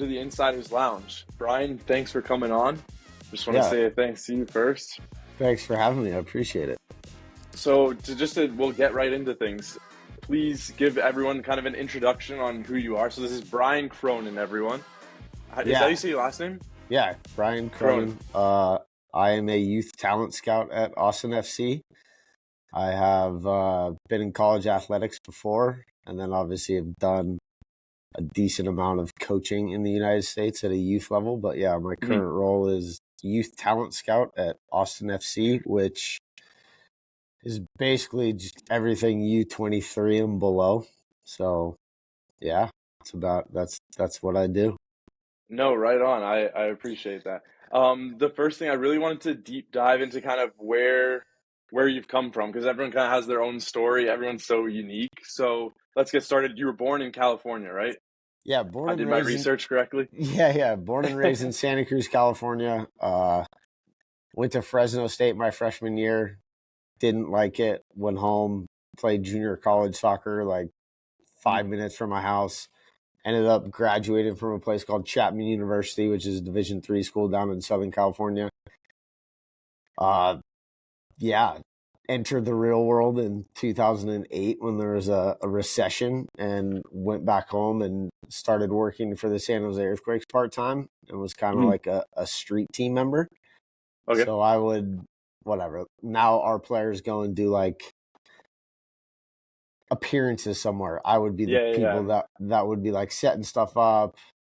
to the Insiders Lounge. Brian, thanks for coming on. Just want to Yeah, say thanks to you first. thanks for having me. I appreciate it. So, we'll get right into things. Please give everyone kind of an introduction on who you are. So, this is Brian Cronin, everyone. Is that how you Yeah, say your last name? yeah. Brian Cronin. Cronin. I am a youth talent scout at Austin FC. I have been in college athletics before, and then obviously have done a decent amount of coaching in the United States at a youth level. But yeah, my Mhm. current role is youth talent scout at Austin FC, which is basically just everything U23 and below. So yeah, that's what I do. No, right on. I appreciate that. The first thing I really wanted to deep dive into kind of where you've come from because everyone kind of has their own story. Everyone's so unique. So let's get started. You were born in California, right? Yeah, born I and did my raised in research correctly. yeah, born and raised in Santa Cruz, California. Went to Fresno State my freshman year. Didn't like it. Went home, played junior college soccer like 5 minutes from my house. Ended up graduating from a place called Chapman University, which is a Division III school down in Southern California. Uh, yeah, entered the real world in 2008 when there was a recession, and went back home and started working for the San Jose Earthquakes part-time, and was kind of Mhm. like a street team member. Okay. So I would, whatever. Now our players go and do like appearances somewhere. I would be the Yeah, yeah, yeah. people that would be like setting stuff up,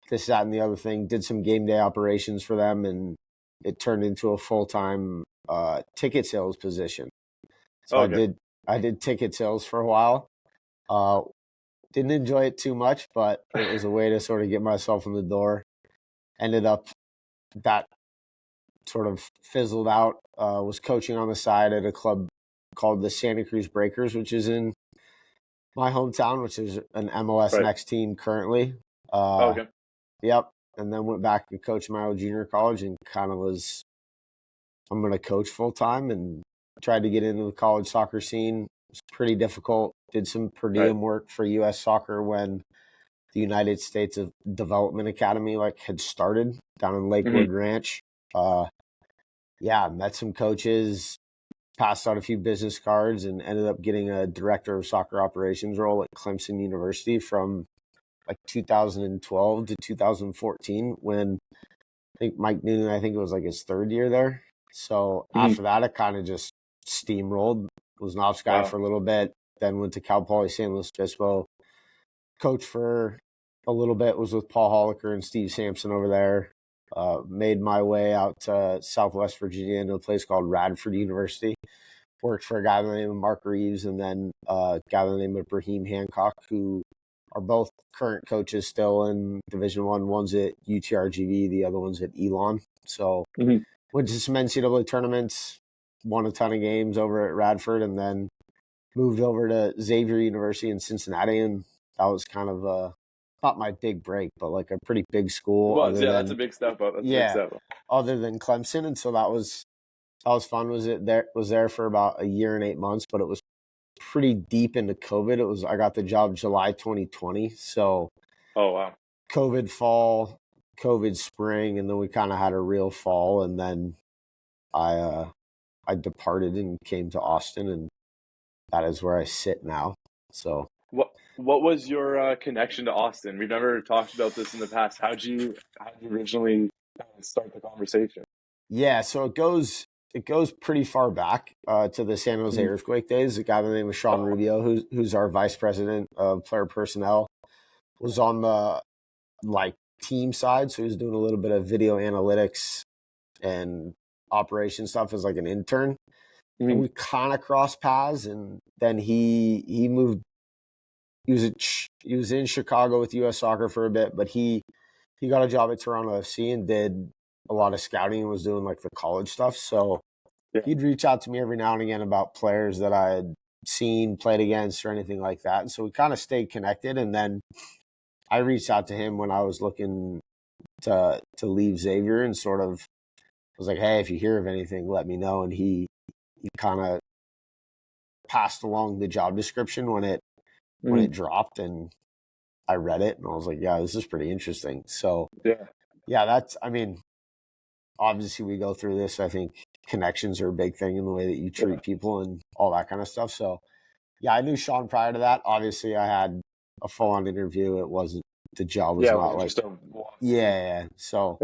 this, that, and the other thing. Did some game day operations for them, and it turned into a full-time ticket sales position. So I Okay. did ticket sales for a while. Uh, didn't enjoy it too much, but it was a way to sort of get myself in the door. Ended up that sort of fizzled out. Was coaching on the side at a club called the Santa Cruz Breakers, which is in my hometown, which is an MLS Right. next team currently. Oh, Uh, okay. yep. And then went back and coached my old junior college, and kind of was, I'm going to coach full time, and tried to get into the college soccer scene. It was pretty difficult. Did some per Right. diem work for U.S. Soccer when the United States of Development Academy like had started down in Hmm. Lakewood Ranch. Uh, yeah, met some coaches, passed out a few business cards, and ended up getting a director of soccer operations role at Clemson University from like 2012 to 2014 when I think Mike Noonan, I think it was like his third year there. So Hmm. after that, it kind of just steamrolled. Was an ops guy Wow. for a little bit, then went to Cal Poly San Luis Obispo, coached for a little bit, was with Paul Holliker and Steve Sampson over there. Made my way out to Southwest Virginia into a place called Radford University. Worked for a guy by the name of Mark Reeves, and then a guy by the name of Brahim Hancock, who are both current coaches still in Division I. One's at UTRGV, the other one's at Elon. So Hmm. went to some NCAA tournaments, won a ton of games over at Radford, and then moved over to Xavier University in Cincinnati, and that was kind of not my big break, but like a pretty big It school was. other Yeah, that's a than big step up. That's a big yeah, step up. other than Clemson, and so that was fun. Was there for about a year and 8 months, but it was pretty deep into COVID. I got the job July 2020, so Oh, wow. COVID fall, COVID spring, and then we kind of had a real fall, and then I departed and came to Austin, and that is where I sit now. So What was your connection to Austin? We've never talked about this in the past. How'd you originally start the conversation? yeah, so it goes pretty far back to the San Jose Mhm. Earthquake days. A guy by the name of Sean Oh, Rubio, who's our vice president of player personnel, was on the like team side, so he was doing a little bit of video analytics and operation stuff as like an intern. And mhm. we kind of crossed paths, and then he moved. He was in Chicago with U.S. Soccer for a bit, but he got a job at Toronto FC and did a lot of scouting and was doing like the college stuff. So Yeah. he'd reach out to me every now and again about players that I had seen, played against, or anything like that. And so we kind of stayed connected. And then I reached out to him when I was looking to leave Xavier, and sort of was like, "Hey, if you hear of anything, let me know." And he kind of passed along the job description when it Mhm. dropped, and I read it and I was like, yeah, this is pretty interesting. So Yeah. yeah, I mean, obviously we go through this. I think connections are a big thing in the way that you Yeah. treat people and all that kind of stuff. So yeah, I knew Sean prior to that. Obviously I had a full on interview. The job was Yeah. It not wasn't like, just a walk in. yeah. So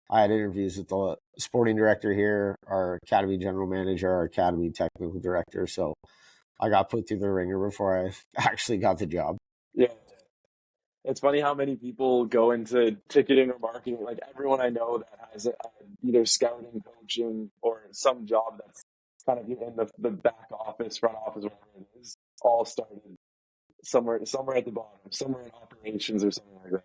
I had interviews with the sporting director here, our academy general manager, our academy technical director. So I got put through the ringer before I actually got the job. Yeah. It's funny how many people go into ticketing or marketing. Like everyone I know that has either scouting, coaching, or some job that's kind of in the back office, front office, whatever it is, all started somewhere at the bottom, somewhere in operations or something like that.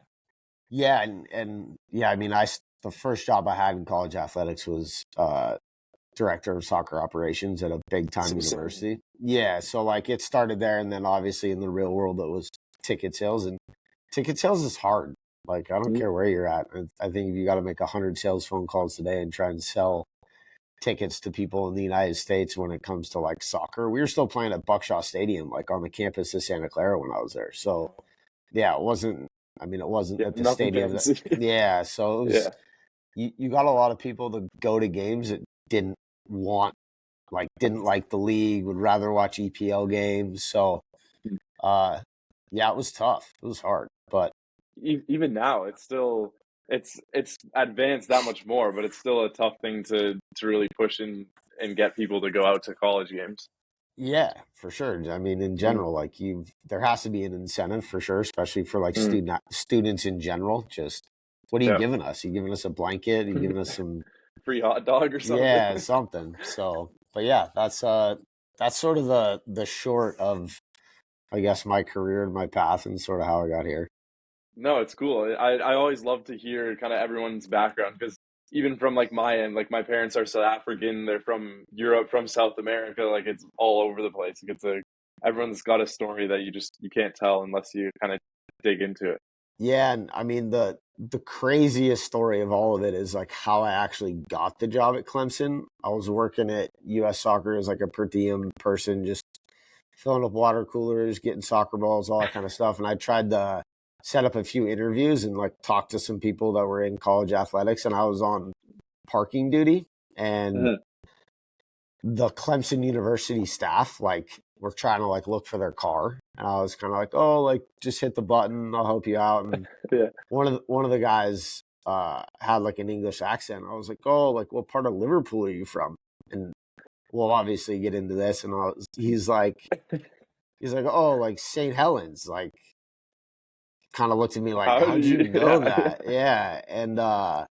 Yeah, and yeah, I mean, the first job I had in college athletics was director of soccer operations at a big time Same. university. Yeah, so like it started there, and then obviously in the real world it was ticket sales, and ticket sales is hard. Like I don't Mhm. care where you're at. I think if you got to make 100 sales phone calls today and try and sell tickets to people in the United States when it comes to like soccer, we were still playing at Buckshaw Stadium, like on the campus of Santa Clara when I was there. So Wow. yeah, it wasn't. I mean, it wasn't Yeah, at the nothing stadium that. fancy. Yeah, so it was. Yeah. You got a lot of people to go to games that didn't want didn't like the league, would rather watch EPL games. So uh yeah, it was tough. It was hard. But Even now, it's advanced that much more, but it's still a tough thing to really push in and get people to go out to college games. yeah, for sure. I mean, in Mm. general, like there has to be an incentive for sure, especially for like Mm. students in general. Just what are you Yeah. giving us? You giving us a blanket? You giving us some Free hot dog or something. yeah, something. So but yeah, that's sort of the short of I guess my career and my path and sort of how I got here. No, it's cool. I always love to hear kind of everyone's background because even from like my end, like my parents are South African, they're from Europe, from South America, like it's all over the place. Like it's a everyone's got a story that you can't tell unless you kind of dig into it. Yeah, and I mean the craziest story of all of it is like how I actually got the job at Clemson. I was working at US Soccer as like a per diem person, just filling up water coolers, getting soccer balls, all that kind of stuff. And I tried to set up a few interviews and like talk to some people that were in college athletics, and I was on parking duty, and Mhm. the Clemson University staff like were trying to like look for their car, and I was kind of like, oh, like just hit the button, I'll help you out. And Yeah. one of the guys had like an English accent. I was like, oh, like what part of Liverpool are you from? And we'll obviously get into this. And he's like, oh, like St. Helens. Like, kind of looked at me like, How do how'd you you know yeah. that? Yeah, and I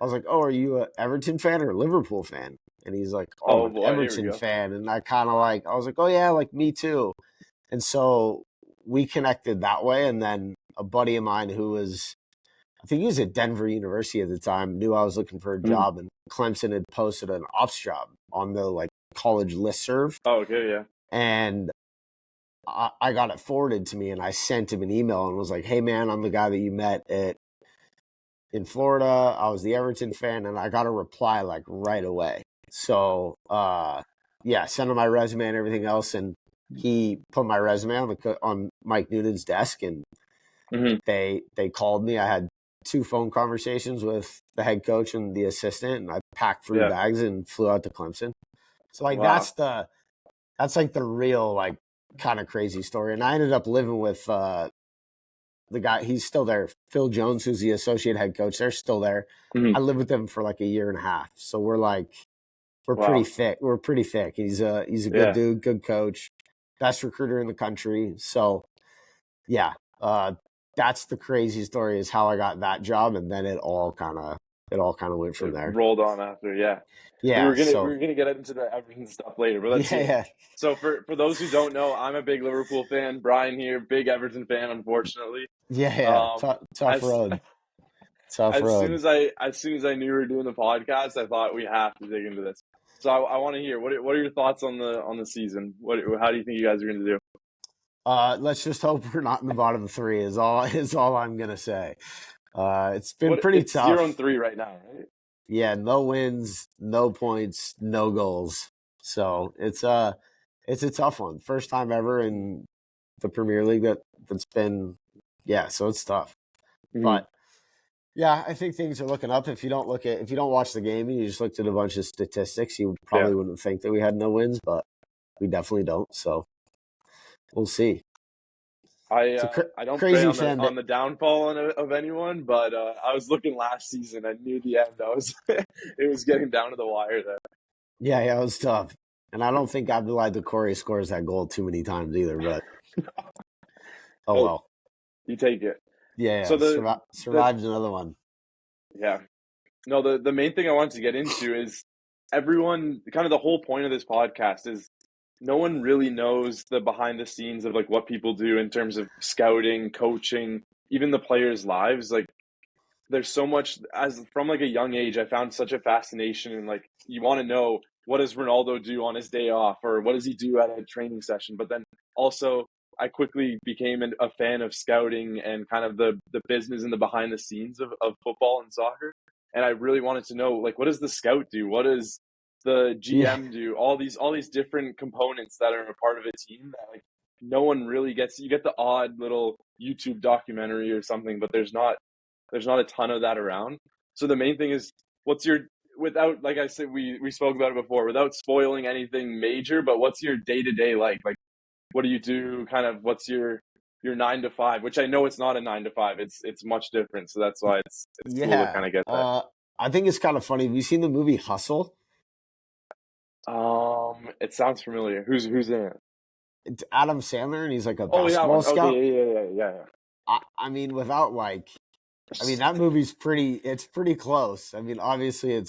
was like, oh, are you a Everton fan or a Liverpool fan? And he's like, oh, I'm Oh an boy, here we Everton go. fan. And I was like, oh yeah, like me too. And so we connected that way. And then a buddy of mine who was, I think he was at Denver University at the time, knew I was looking for a Mm. job, and Clemson had posted an ops job on the like college listserv, Oh, okay, yeah. and I got it forwarded to me, and I sent him an email and was like, "Hey man, I'm the guy that you met in Florida. I was the Everton fan," and I got a reply like right away. So yeah, sent him my resume and everything else, and he put my resume on Mike Noonan's desk, and Hmm. they called me. I had two phone conversations with the head coach and the assistant, and I packed 3 Yeah. bags and flew out to Clemson. So like Wow. that's like the real like kind of crazy story. And I ended up living with the guy. He's still there, Phil Jones, who's the associate head coach. They're still there. Hmm. I lived with them for like a year and a half. So we're pretty Wow. thick. We're pretty thick. He's a good Yeah. dude, good coach, best recruiter in the country. So yeah, that's the crazy story is how I got that job, and then it all kind of went from It there. rolled on after, yeah. We Yeah. were gonna we So were gonna get into the Everton stuff later, but let's yeah, hear. yeah, So for those who don't know, I'm a big Liverpool fan. Brian here, big Everton fan, unfortunately. yeah, yeah. Um, Tough as road. Tough road. as soon as I knew we were doing the podcast, I thought we have to dig into this. So I want to hear what are your thoughts on the season? How do you think you guys are going to do? Let's just hope we're not in the bottom three. Is all I'm gonna say. It's been What pretty it's 0 and tough. 3 right now, right? Yeah, no wins, no points, no goals. So it's a tough one. First time ever in the Premier League that's been Yeah, so it's tough. Mhm. But yeah, I think things are looking up. If you don't watch the game and you just looked at a bunch of statistics, you Yeah. probably wouldn't think that we had no wins, but we definitely don't. So we'll see. It's a I don't pray crazy on fan. the downfall of anyone, but I was looking last season. I knew the end. I was it was getting down to the wire there. Yeah, it was tough. And I don't think Abdoulaye Corey scores that goal too many times either, but oh Hey, well. you take it. Yeah, So the survived another one. yeah. No, the main thing I wanted to get into is everyone, kind of the whole point of this podcast is no one really knows the behind the scenes of like what people do in terms of scouting, coaching, even the players' lives. Like there's so much, as from like a young age I found such a fascination, and like you want to know, what does Ronaldo do on his day off, or what does he do at a training session. But then also I quickly became a fan of scouting and kind of the business and the behind the scenes of football and soccer. And I really wanted to know, like, what does the scout do, what does the Yeah. GM do, all these different components that are a part of a team that like no one really gets. You get the odd little YouTube documentary or something, but there's not a ton of that around. So the main thing is, what's your, without, like I said, we spoke about it before, without spoiling anything major, but what's your day to day like? Like, what do you do? Kind of, what's your 9 to 5? Which I know it's not a 9 to 5. It's much different. So that's why it's cool to Yeah. kind of get that. I think it's kind of funny. Have you seen the movie Hustle? It sounds familiar. Who's in it? It's Adam Sandler, and he's like a Oh, that basketball one. Okay, scout. yeah. I mean, without like, I mean, that movie's it's pretty close. I mean, obviously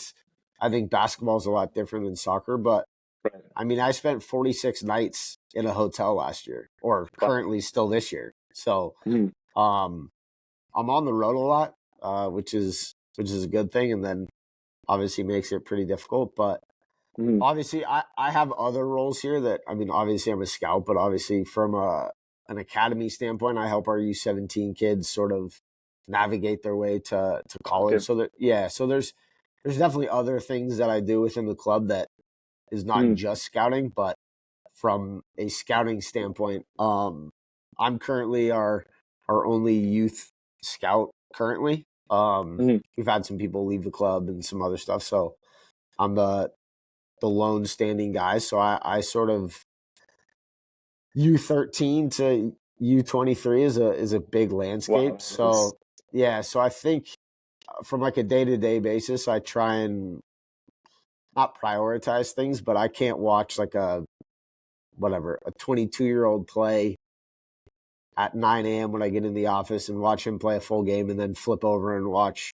I think basketball's a lot different than soccer, but Right. I mean, I spent 46 nights in a hotel last year, or Wow. currently still this year. So, Mhm. um, I'm on the road a lot, which is a good thing, and then obviously makes it pretty difficult. But Mhm. obviously, I have other roles here that, I mean, obviously I'm a scout, but obviously from an academy standpoint, I help our U17 kids sort of navigate their way to Okay. college. So that, yeah, so there's definitely other things that I do within the club that is not Mhm. just scouting, but from a scouting standpoint, I'm currently our only youth scout currently. Mhm. We've had some people leave the club and some other stuff, so I'm the lone standing guy. So I sort of U13 to U23 is a big landscape. Wow. It's, So yeah, so I think from like a day to day basis, I try and not prioritize things, but I can't watch like a 22-year-old play at 9 a.m. when I get in the office and watch him play a full game and then flip over and watch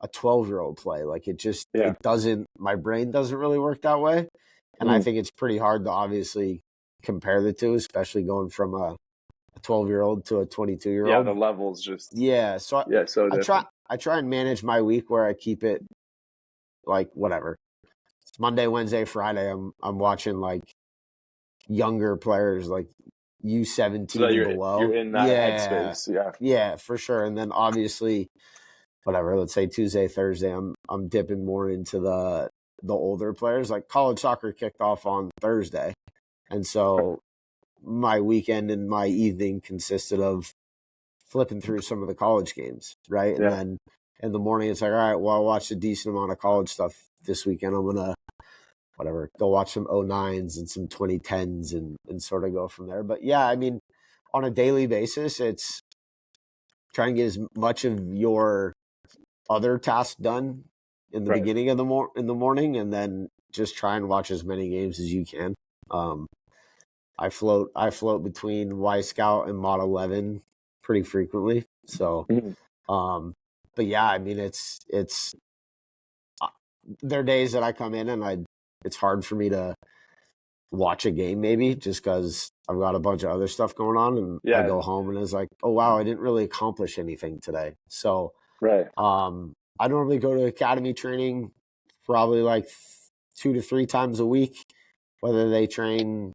a 12-year-old play. Like yeah. it doesn't, my brain doesn't really work that way. And I Mhm. think it's pretty hard to obviously compare the two, especially going from a 12-year-old to a 22 year Yeah, the old. levels just, Yeah. So yeah, so I try, different. I try and manage my week where I keep it like whatever. It's Monday, Wednesday, Friday. I'm watching like younger players, like So U17 that and you're below. in that Yeah. headspace. Yeah. Yeah, for sure. And then obviously, whatever, let's say Tuesday, Thursday, I'm dipping more into the older players. Like college soccer kicked off on Thursday. And so my weekend and my evening consisted of flipping through some of the college games, right? And Yeah. then in the morning it's like, all right, well, I watched a decent amount of college stuff this weekend. I'm gonna whatever, go watch some '09s and some 2010s and sort of go from there. But yeah, I mean, on a daily basis, it's trying to get as much of your other tasks done in the Right. beginning of in the morning, and then just try and watch as many games as you can. Um, I float between Y Scout and Mod 11 pretty frequently. So, Mhm. um, but yeah, I mean, uh, there are days that I come in and it's hard for me to watch a game maybe just because I've got a bunch of other stuff going on, and I Yeah. go home and it's like, oh wow, I didn't really accomplish anything today. So Right. I normally go to academy training probably like 2 to 3 times a week, whether they train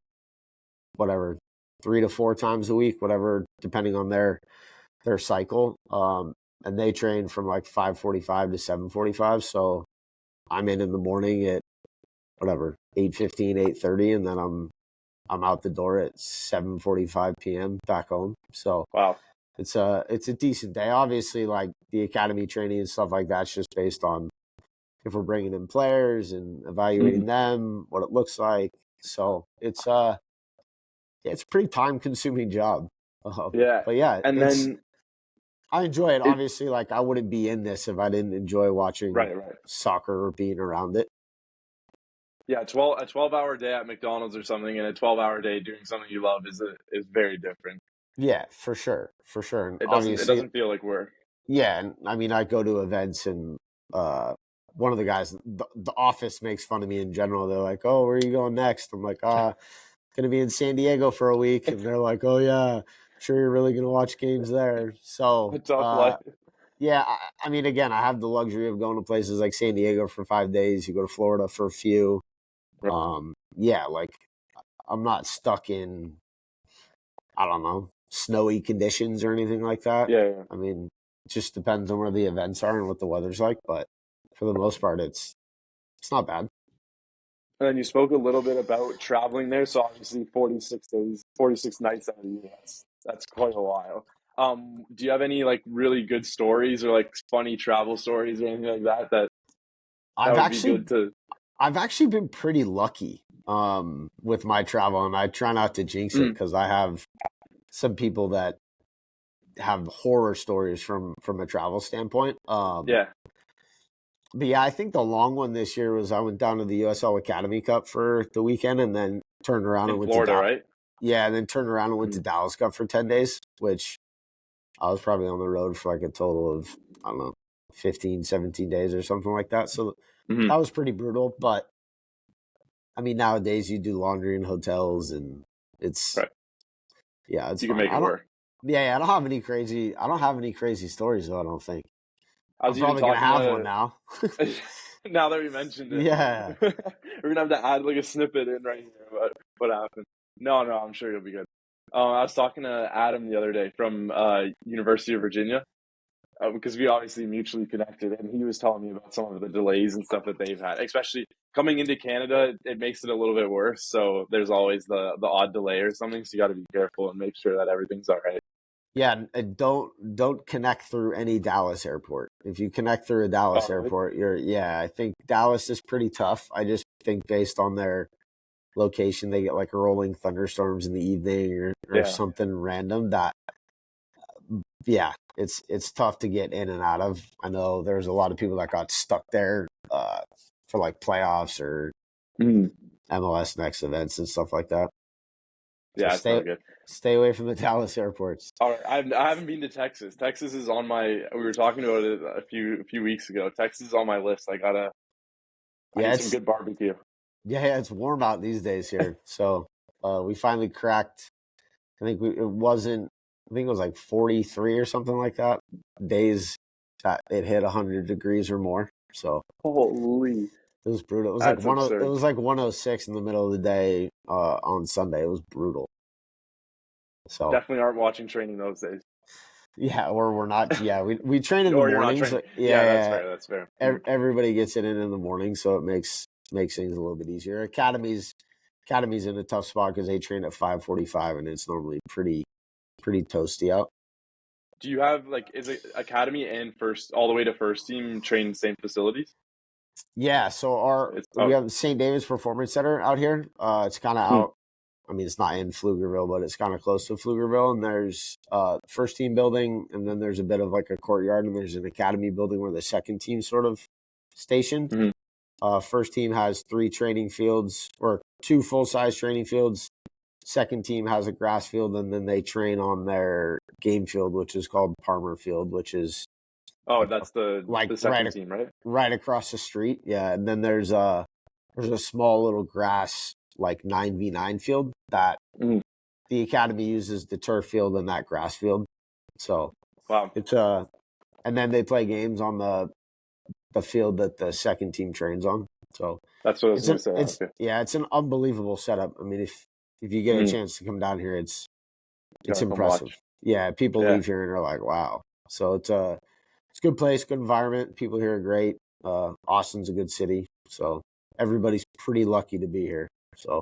whatever 3 to 4 times a week, whatever, depending on their cycle. And they train from like 5:45 to 7:45. So I'm in the morning at whatever 8:15, 8:30, and then I'm out the door at 7:45 p.m. back home. So Wow. it's a decent day. Obviously, like the academy training and stuff like that's just based on if we're bringing in players and evaluating them, what it looks like. So it's a pretty time consuming job. Yeah. But yeah, And then I enjoy it. it Obviously, like I wouldn't be in this if I didn't enjoy watching right. soccer or being around it. Yeah, a 12-hour day at McDonald's or something and a 12-hour day doing something you love is very different. Yeah, for sure, and It obviously, doesn't feel like work. yeah. And I mean, I go to events and one of the guys, the office makes fun of me in general. They're like, "Oh, where are you going next?" I'm like, gonna be in San Diego for a week," and they're like, "Oh yeah, I'm sure you're really gonna watch games there." A So, tough life. yeah, I mean, again, I have the luxury of going to places like San Diego for 5 days. You go to Florida for a few. Right. Yeah, like I'm not stuck in, I don't know, snowy conditions or anything like that. Yeah. I mean, it just depends on where the events are and what the weather's like, but for the most part, it's not bad. And then you spoke a little bit about traveling there. So obviously 46 days, 46 nights out of the year. That's quite a while. Do you have any like really good stories or like funny travel stories or anything like that that I've would be actually good to I've actually been pretty lucky with my travel, and I try not to jinx it because I have some people that have horror stories from a travel standpoint. yeah, But yeah, I think the long one this year was I went down to the USL Academy Cup for the weekend, and then turned around and in went to Florida, right? yeah, and then turned around and went to Dallas Cup for 10 days, which I was probably on the road for like a total of, I don't know, 15, 17 days or something like that. So Mm-hmm. that was pretty brutal. But I mean, nowadays you do laundry in hotels, and it's Right. yeah, it's You can fine. make it work. I don't have any crazy stories though. I don't think I I'm was even probably gonna talking have one to now. now that we mentioned it, Yeah. we're gonna have to add like a snippet in right here about what happened. No, I'm sure you'll be good. I was talking to Adam the other day from University of Virginia because we obviously mutually connected, and he was telling me about some of the delays and stuff that they've had, especially coming into Canada. It makes it a little bit worse. So there's always the odd delay or something. So you got to be careful and make sure that everything's all right. Yeah, and don't connect through any Dallas airport. If you connect through a Dallas Oh, really? airport, I think Dallas is pretty tough. I just think based on their location, they get like rolling thunderstorms in the evening or Yeah. something random that it's tough to get in and out of. I know there's a lot of people that got stuck there for like playoffs or MLS next events and stuff like that. So Yeah, it's not good. stay away from the Dallas airports. All right, I haven't been to Texas. Texas is on my. We were talking about it a few weeks ago. Texas is on my list. I Yeah, need some good barbecue. it's warm out these days here. So we finally cracked. I think it was like 43 or something like that. Days that it hit 100 degrees or more. So Holy, it was brutal. It was like that's absurd. 106 in the middle of the day on Sunday. It was brutal. So Definitely aren't watching training those days. yeah, or we're not. Yeah, we train in the Or you're not mornings. training. Yeah, that's Yeah, fair. That's fair. everybody gets it in the morning, so it makes things a little bit easier. Academy's in a tough spot because they train at 5:45, and it's normally pretty toasty out. Do you have like is it academy and first all the way to first team train in the same facilities? Yeah, so It's we have the St. David's Performance Center out here. It's kind of out. I mean, it's not in Pflugerville, but it's kind of close to Pflugerville. And there's first team building, and then there's a bit of like a courtyard, and there's an academy building where the second team sort of stationed. First team has 3 training fields or 2 full size training fields. Second team has a grass field, and then they train on their game field, which is called Palmer Field, which is that's the second team, right? right across the street. Yeah, and then there's a small little grass like 9v9 field that the academy uses the turf field and that grass field. So wow, it's and then they play games on the field that the second team trains on. So that's what I was going to say. Okay. it's an unbelievable setup. I mean, if you get a chance to come down here, it's impressive. Yeah, people leave here and are like, wow. So it's a good place, good environment. People here are great. Austin's a good city, so everybody's pretty lucky to be here. So,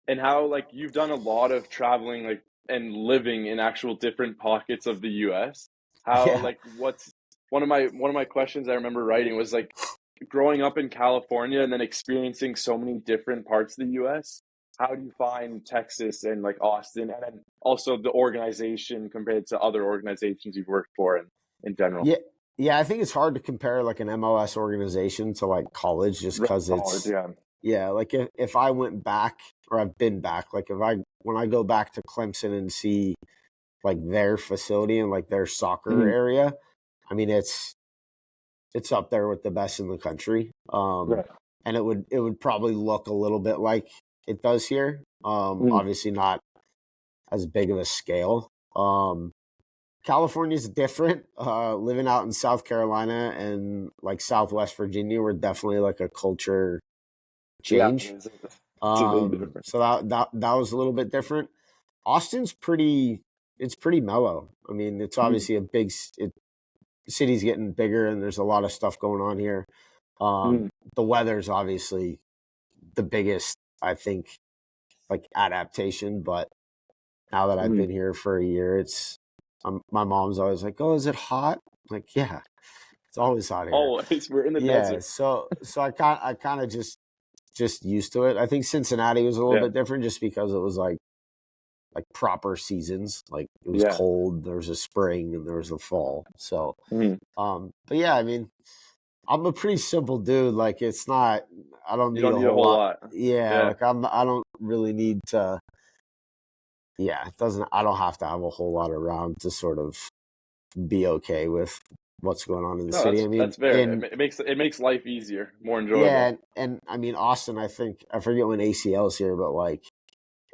and how like you've done a lot of traveling like and living in actual different pockets of the US, how Yeah. like what's one of my questions I remember writing was like growing up in California and then experiencing so many different parts of the US, how do you find Texas and like Austin and then also the organization compared to other organizations you've worked for and in general? Yeah. Yeah, I think it's hard to compare like an MLS organization to like college just Right, because college, it's, yeah. yeah, like if I went back or I've been back, like when I go back to Clemson and see like their facility and like their soccer Mhm. area, I mean it's up there with the best in the country. Right. And it would probably look a little bit like it does here. Mhm. Obviously not as big of a scale. California's different. Living out in South Carolina and like Southwest Virginia were definitely like a culture Yeah, change. it's a big So difference. that was a little bit different. Austin's pretty. It's pretty mellow. I mean, it's Mhm. obviously the city's getting bigger and there's a lot of stuff going on here. Mhm. The weather's obviously the biggest, I think, like adaptation. But now that I've Mhm. been here for a year, my mom's always like, "Oh, is it hot?" I'm like, yeah, it's always hot here. Always, we're in the Yeah, desert. so I kind of just used to it. I think Cincinnati was a little Yeah, bit different just because it was like proper seasons. Like it was yeah. cold, there was a spring and there was a fall. So Mhm. but yeah, I mean, I'm a pretty simple dude. Like it's not I don't You need don't a need a whole whole lot. lot. Yeah, Yeah. like I don't really need to yeah, it doesn't I don't have to have a whole lot around to sort of be okay with what's going on in the No, city. I mean, that's fair. in It makes life easier, more yeah, enjoyable. and I mean Austin, I think I forget when ACL's here, but like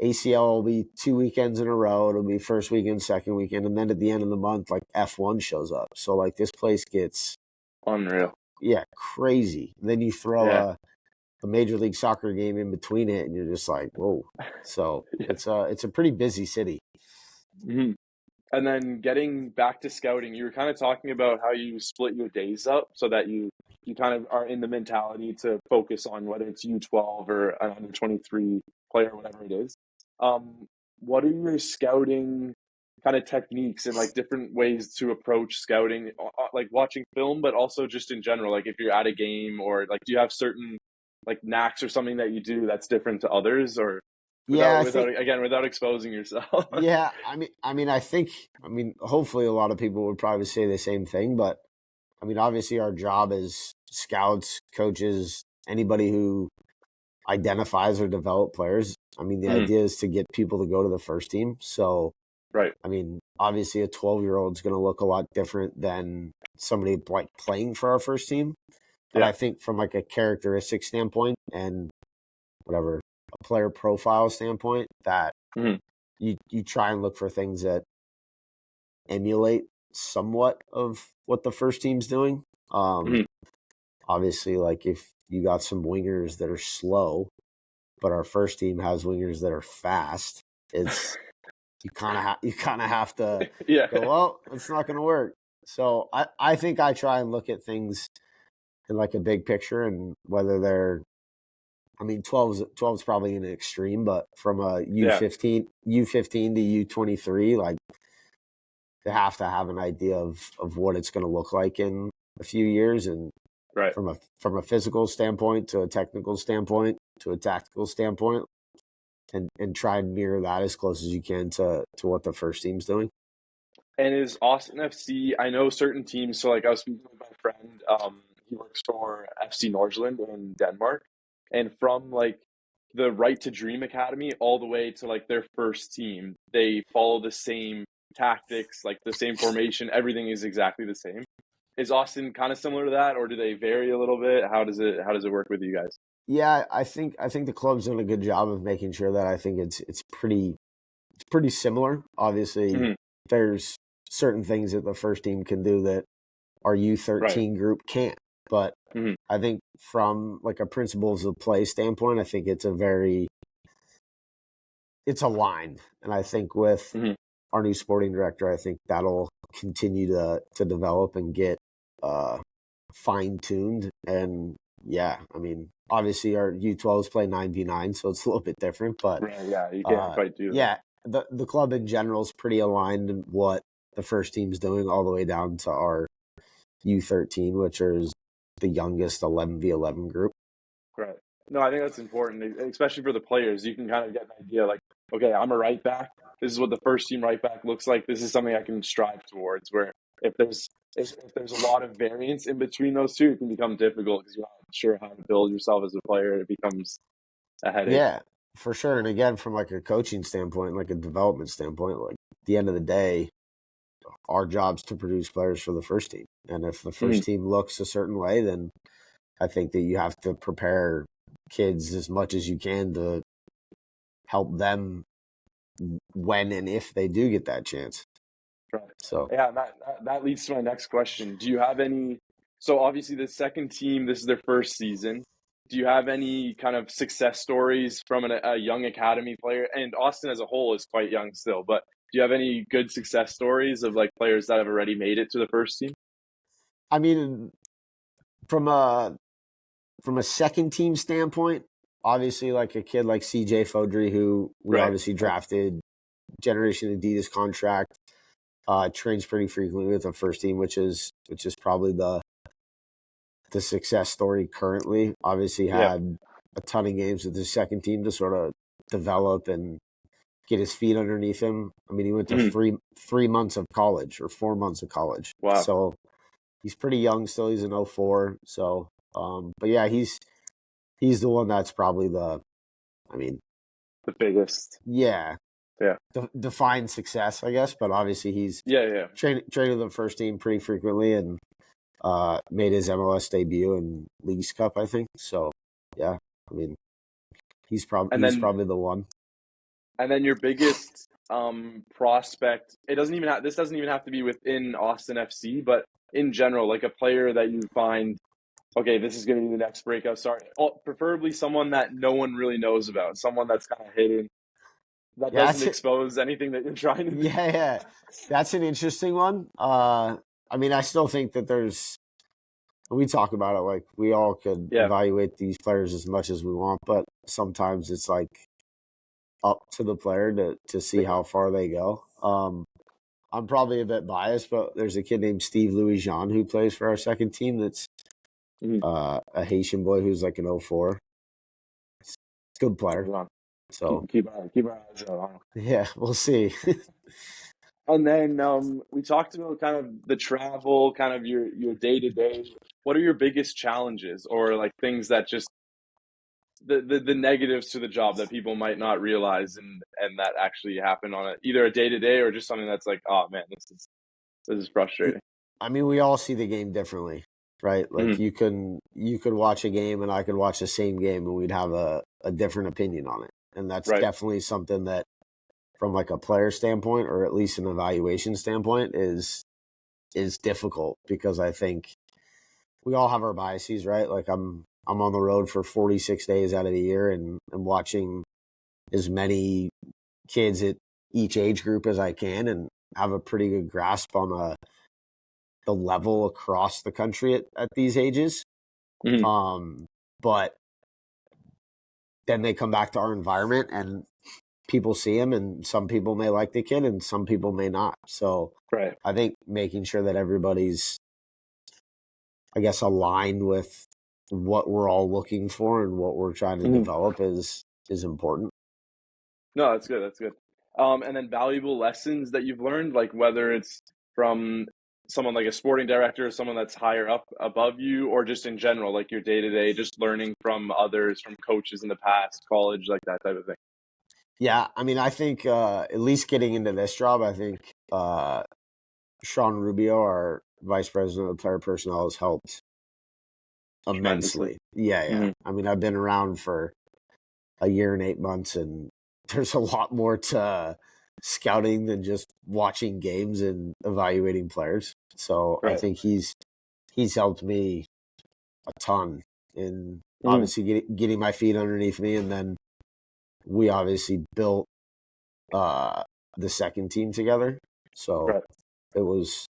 ACL will be 2 weekends in a row. It'll be first weekend, second weekend, and then at the end of the month, like F1 shows up. So like this place gets Unreal. yeah crazy. Then you throw Yeah. a major league soccer game in between it, and you're just like whoa. So Yeah. it's a pretty busy city. Mhm. And then getting back to scouting, you were kind of talking about how you split your days up so that you kind of are in the mentality to focus on whether it's U12 or an under 23 player, whatever it is. Um, what are your scouting kind of techniques and like different ways to approach scouting, like watching film, but also just in general, like if you're at a game or like do you have certain like knacks or something that you do that's different to others or Yeah, I without think again without exposing yourself? yeah. I mean, hopefully a lot of people would probably say the same thing, but I mean, obviously, our job as scouts, coaches, anybody who identifies or develop players. I mean, the Mhm. idea is to get people to go to the first team. So, Right. I mean, obviously, a 12-year-old is going to look a lot different than somebody like playing for our first team. But Yeah. I think from like a characteristic standpoint and whatever a player profile standpoint, that Mhm. you try and look for things that emulate somewhat of what the first team's doing. Um, Mhm. Obviously, like if you got some wingers that are slow, but our first team has wingers that are fast, it's you kind of have to Yeah. go, well, it's not going to work. So I think I try and look at things in like a big picture and whether they're I mean 12's probably an extreme, but from a Yeah. U15 to U23, like they have to have an idea of what it's going to look like in a few years and Right. from a physical standpoint to a technical standpoint to a tactical standpoint and try and mirror that as close as you can to what the first team's doing. And is Austin FC, I know certain teams, so like I was speaking with my friend, he works for FC Nordsjælland in Denmark. And from like the Right to Dream Academy all the way to like their first team, they follow the same tactics, like the same formation, everything is exactly the same. Is Austin kind of similar to that, or do they vary a little bit? How does it work with you guys? Yeah, I think the club's doing a good job of making sure that I think it's pretty similar. Obviously, Mhm. there's certain things that the first team can do that our Right. U13 group can't. But Mhm. I think from like a principles of play standpoint, I think it's aligned. And I think with Mhm. our new sporting director, I think that'll continue to develop and get uh, fine tuned. And yeah, I mean, obviously our U12s play 9v9, so it's a little bit different. But Right. Yeah. You can't quite do yeah, that. the club in general is pretty aligned in what the first team's doing, all the way down to our U13, which is the youngest 11v11 group. Right. No, I think that's important, especially for the players. You can kind of get an idea like, okay, I'm a right back. This is what the first team right back looks like. This is something I can strive towards. Where if there's if there's a lot of variance in between those two, it can become difficult because you're not sure how to build yourself as a player. It becomes a headache. Yeah, for sure. And again, from like a coaching standpoint, like a development standpoint, like at the end of the day, our job's to produce players for the first team. And if the first team looks a certain way, then I think that you have to prepare kids as much as you can to help them when and if they do get that chance. Right. So Yeah, and that leads to my next question. Do you have any? So obviously, the second team, this is their first season. Do you have any kind of success stories from a young academy player? And Austin as a whole is quite young still, but do you have any good success stories of like players that have already made it to the first team? I mean, from a second team standpoint, obviously like a kid like CJ Fodry, who we Right. obviously drafted, Generation Adidas contract, trains pretty frequently with the first team, which is probably the success story currently. Obviously Yeah. had a ton of games with the second team to sort of develop and get his feet underneath him. I mean, he went to Mhm. 3 months of college or 4 months of college. Wow. So he's pretty young still. He's an 04. So, but yeah, he's the one that's probably I mean, The biggest. yeah, Yeah. define success, I guess. But obviously he's Yeah. Yeah. trained with the first team pretty frequently and made his MLS debut in Leagues Cup, I think. So yeah, I mean, he's And probably the one. your biggest prospect. It doesn't even have. This doesn't even have to be within Austin FC, but in general, like a player that you find, okay, this is going to be the next breakout star. Preferably someone that no one really knows about, someone that's kind of hidden, that Yeah, doesn't expose anything that you're trying to do. yeah. That's an interesting one. I mean, I still think that we talk about it like we all could Yeah. evaluate these players as much as we want, but sometimes it's like up to the player to see how far they go. I'm probably a bit biased, but there's a kid named Steve Louis Jean who plays for our second team. That's a Haitian boy who's like an 04. It's a good player. So Keep our eyes out on him. yeah, we'll see. And then we talked about kind of the travel, kind of your day to day. What are your biggest challenges, or like things that just the negatives to the job that people might not realize and that actually happen on either a day to day or just something that's like, oh man, this is frustrating. I mean, we all see the game differently, right? Like you could watch a game and I could watch the same game and we'd have a different opinion on it. And that's Right. definitely something that from like a player standpoint or at least an evaluation standpoint is difficult because I think we all have our biases, right? Like I'm on the road for 46 days out of the year and I'm watching as many kids at each age group as I can and have a pretty good grasp on the level across the country at these ages. But then they come back to our environment and people see him and some people may like the kid and some people may not. So Right. I think making sure that everybody's, I guess, aligned with what we're all looking for and what we're trying to develop is important. No, that's good. That's good. And then valuable lessons that you've learned, like whether it's from someone like a sporting director or someone that's higher up above you, or just in general, like your day to day, just learning from others, from coaches in the past, college, like that type of thing. Yeah, I mean, I think at least getting into this job, I think Sean Rubio, our vice president of player personnel, has helped immensely. Yeah. I mean, I've been around for a year and 8 months, and there's a lot more to scouting than just watching games and evaluating players. So I think he's helped me a ton in obviously getting my feet underneath me, and then we obviously built the second team together. So it was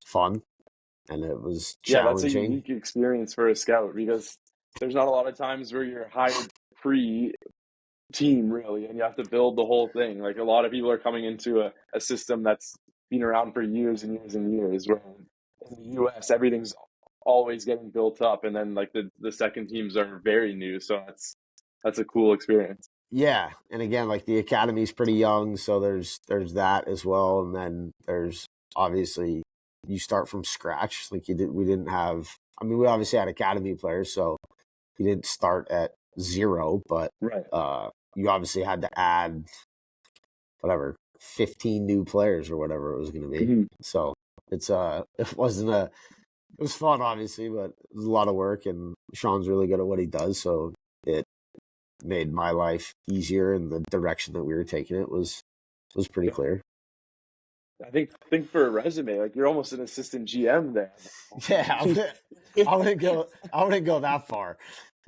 fun and it was challenging. That's a unique experience for a scout because there's not a lot of times where you're hired pre team really, and you have to build the whole thing. Like a lot of people are coming into a system that's been around for years and years and years, where in the US everything's always getting built up, and then like the second teams are very new, so that's a cool experience. Yeah, and again, like the academy's pretty young, so there's that as well, and then there's obviously you start from scratch. Like we didn't have. I mean, we obviously had academy players, so you didn't start at zero, but Right. you obviously had to add whatever 15 new players or whatever it was going to be. Mhm. So it's it wasn't a it was fun obviously, but it was a lot of work, and Sean's really good at what he does, so it made my life easier, and the direction that we were taking it was pretty Yeah. clear. I think for a resume, like you're almost an assistant GM there Yeah, I wouldn't go that far.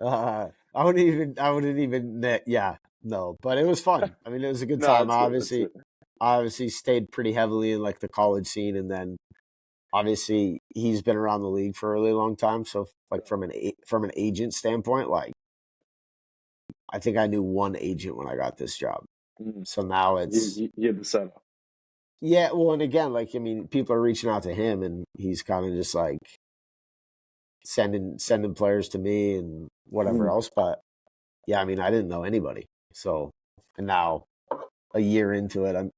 I wouldn't even yeah, no, but it was fun. I mean, it was a good No, time. that's good. That's good. I obviously stayed pretty heavily in like the college scene, and then obviously he's been around the league for a really long time. So like from an agent standpoint, like I think I knew one agent when I got this job. Mhm. So now it's He had the setup. yeah, well, and again, like I mean, people are reaching out to him, and he's kind of just like sending players to me and whatever Mhm. else. But yeah, I mean, I didn't know anybody, so and now a year into it,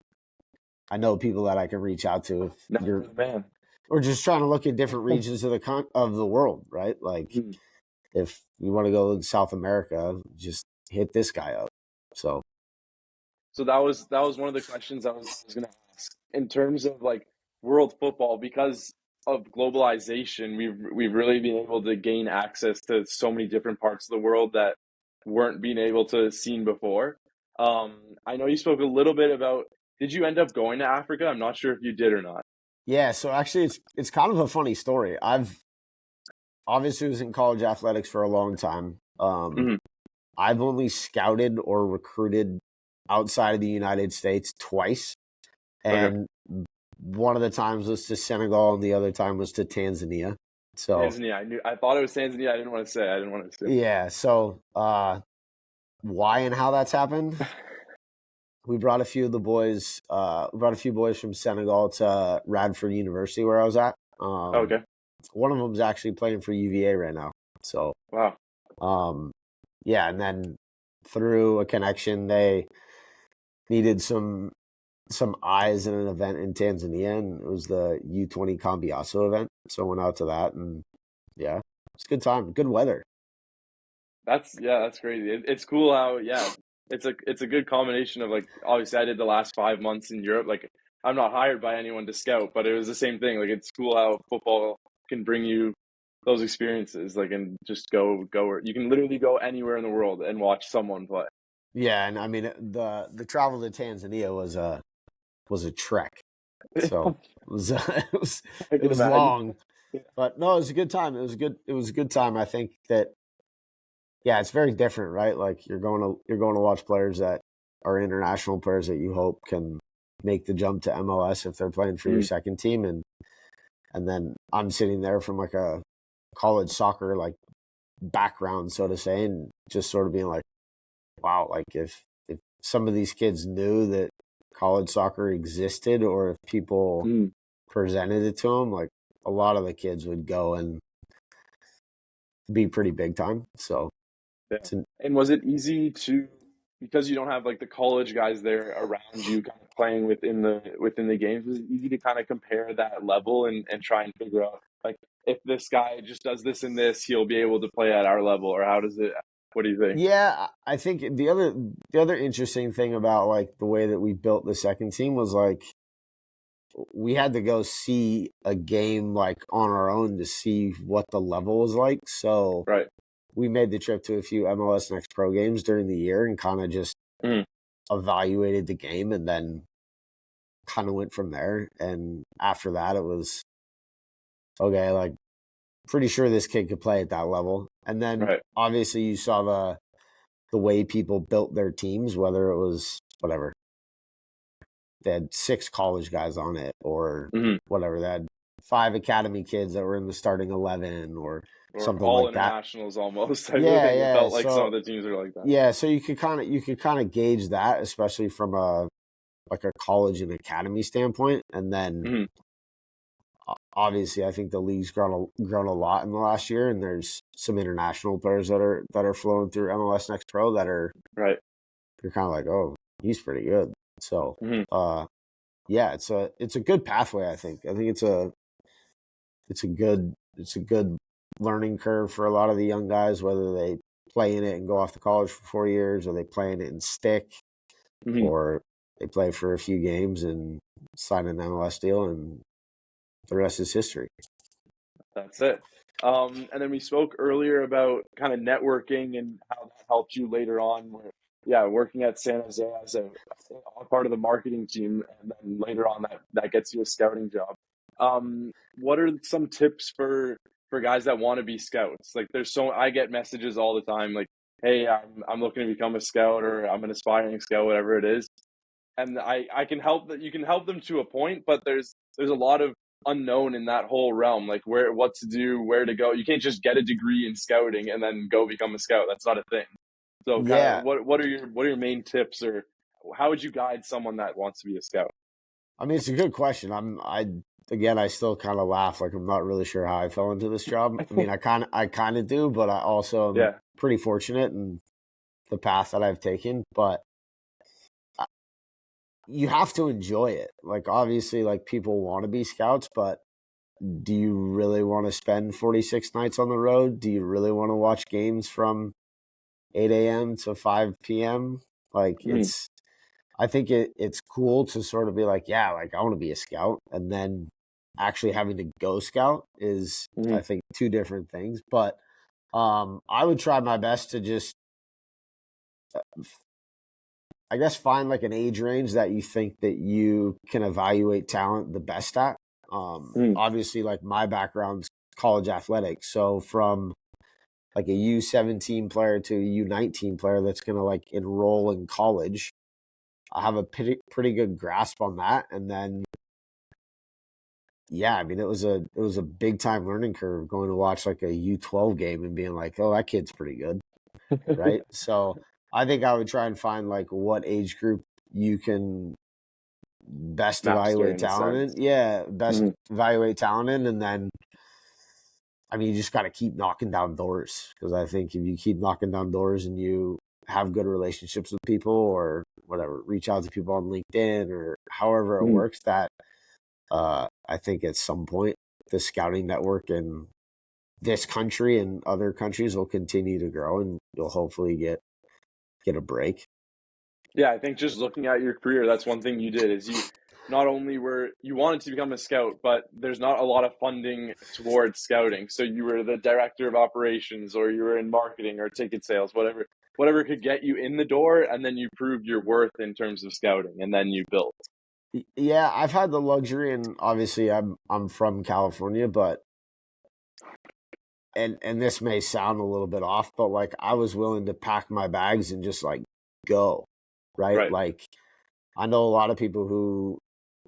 I know people that I can reach out to if Now you're you're the man. or just trying to look at different regions of of the world, right? Like Mhm. if you want to go in South America, just hit this guy up. So So that was one of the questions I was going to ask. In terms of like world football, because of globalization, we've really been able to gain access to so many different parts of the world that weren't being able to seen before. I know you spoke a little bit about. Did you end up going to Africa? I'm not sure if you did or not. yeah, so actually, it's kind of a funny story. I've obviously was in college athletics for a long time. Hmm. I've only scouted or recruited outside of the United States twice, Okay. and one of the times was to Senegal, and the other time was to Tanzania. So Tanzania. I thought it was Tanzania. I didn't want to say. I didn't want to assume. yeah, so why and how that's happened? We brought a few of the boys. We brought a few boys from Senegal to Radford University, where I was at. Okay. One of them's actually playing for UVA right now. So Wow. um, yeah, and then through a connection, they needed some eyes in an event in Tanzania, and it was the U20 Cambiaso event. So I went out to that, and yeah, it's a good time, good weather. That's crazy. It's cool how it's a good combination of like obviously I did the last 5 months in Europe. Like I'm not hired by anyone to scout, but it was the same thing. Like it's cool how football can bring you those experiences. Like and just go where you can literally go anywhere in the world and watch someone play. Yeah, and I mean the travel to Tanzania was a trek. So it was I it can was imagine. long, but no, it was a good time. It was a good time. I think that yeah, it's very different, right? Like you're going to watch players that are international players that you hope can make the jump to MLS if they're playing for your Mm, second team, and then I'm sitting there from like a college soccer like background, so to say, and just sort of being like, wow, like if some of these kids knew that college soccer existed, or if people mm, presented it to them, like a lot of the kids would go and be pretty big time. So yeah. it's an, And was it easy to because you don't have like the college guys there around you kind of playing within the games, was it easy to kind of compare that level and try and figure out like if this guy just does this and this, he'll be able to play at our level, or how does it what do you think? yeah, I think the other interesting thing about like the way that we built the second team was like we had to go see a game like on our own to see what the level was like. So Right. we made the trip to a few MLS Next Pro games during the year and kind of just Mm, evaluated the game, and then kind of went from there. And after that, it was okay, like pretty sure this kid could play at that level. And then right. obviously you saw the way people built their teams, whether it was whatever they had 6 college guys on it or Hmm. whatever they had 5 academy kids that were in the starting 11, or or something all like that. internationals almost. I feel Yeah, like it yeah. felt like some of So the teams are like that. yeah, so you could kind of gauge that, especially from a like a college and academy standpoint, and then Hmm. obviously I think the league's grown a lot in the last year, and there's some international players that are flowing through MLS Next Pro that are Right. you're kind of like, oh, he's pretty good. So Hmm. yeah, it's a good pathway. I think it's a good learning curve for a lot of the young guys, whether they play in it and go off to college for 4 years, or they play in it and stick, Hmm. or they play for a few games and sign an MLS deal, and the rest is history. That's it. And then we spoke earlier about kind of networking and how that helped you later on. Where, yeah, working at San Jose as a part of the marketing team, and then later on that gets you a scouting job. What are some tips for guys that want to be scouts? Like, I get messages all the time, like, "Hey, I'm looking to become a scout, or I'm an aspiring scout, whatever it is." And I can help that. You can help them to a point, but there's a lot of unknown in that whole realm, like what to do, where to go. You can't just get a degree in scouting and then go become a scout. That's not a thing. So kind of Yeah, what are your main tips, or how would you guide someone that wants to be a scout? I mean it's a good question. I still kind of laugh, like I'm not really sure how I fell into this job. I mean, I kind of do, but I also am Yeah. pretty fortunate in the path that I've taken. But you have to enjoy it. Like obviously, like people want to be scouts, but do you really want to spend 46 nights on the road? Do you really want to watch games from 8 a.m. to 5 p.m.? Like Mhm. I think it's cool to sort of be like, yeah, like I want to be a scout, and then actually having to go scout is, I Mhm. think, two different things. But I would try my best to just, I guess, find like an age range that you think that you can evaluate talent the best at. Mhm. Obviously, like my background's college athletics, so from like a U17 player to a U19 player that's going to like enroll in college, I have a pretty good grasp on that. And then, yeah, I mean, it was a big time learning curve going to watch like a U12 game and being like, oh, that kid's pretty good, right? So I think I would try and find like what age group you can best Master evaluate in a talent in. sense. Yeah, best Mhm. evaluate talent in, and then I mean, you just got to keep knocking down doors, because I think if you keep knocking down doors and you have good relationships with people or whatever, reach out to people on LinkedIn or however it Mhm. works, that I think at some point the scouting network in this country and other countries will continue to grow, and you'll hopefully get a break. Yeah, I think just looking at your career, that's one thing you did is you not only were you wanted to become a scout, but there's not a lot of funding towards scouting. So you were the director of operations, or you were in marketing or ticket sales, whatever could get you in the door, and then you proved your worth in terms of scouting, and then you built. Yeah, I've had the luxury, and obviously I'm from California, but and this may sound a little bit off, but like I was willing to pack my bags and just like go, right? Right. Like I know a lot of people who